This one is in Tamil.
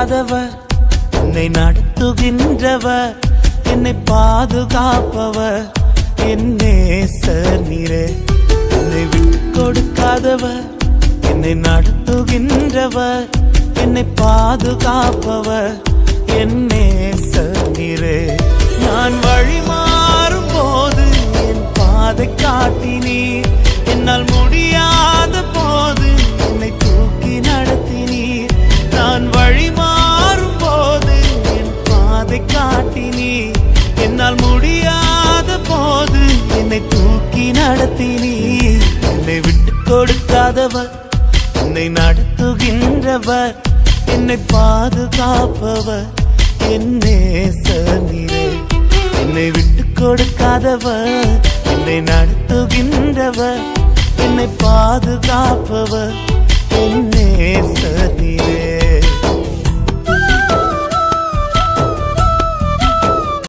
கொடுக்காதவர், என்னை நடத்துகின்றவர், என்னை பாதுகாப்பவர், என் நேசர் நீரே. என்னை விட்டு கொடுக்காதவர், என்னை நடத்துகின்றவர், என்னை பாதுகாப்பவர், என் நேசர் நீரே. நான் வழி மாறும் போது என் பாதை காட்டினீர், என்னால் முடியாத போது என்னை தூக்கி நடத்தினீர். நான் வழி மாறும் போது என் பாதை காட்டினீர், என்னால் முடியாத போது என்னை தூக்கி நடத்தினீர். என்னை விட்டு கொடுக்காதவர், என்னை நடத்துகின்றவர், என்னை பாதுகாப்பவர், என் நேசர் நீரே. என்னை விட்டு கொடுக்காதவர், என்னை நடத்துகின்றவர், என்னை பாதுகாப்பவர், என் நேசர் நீரே.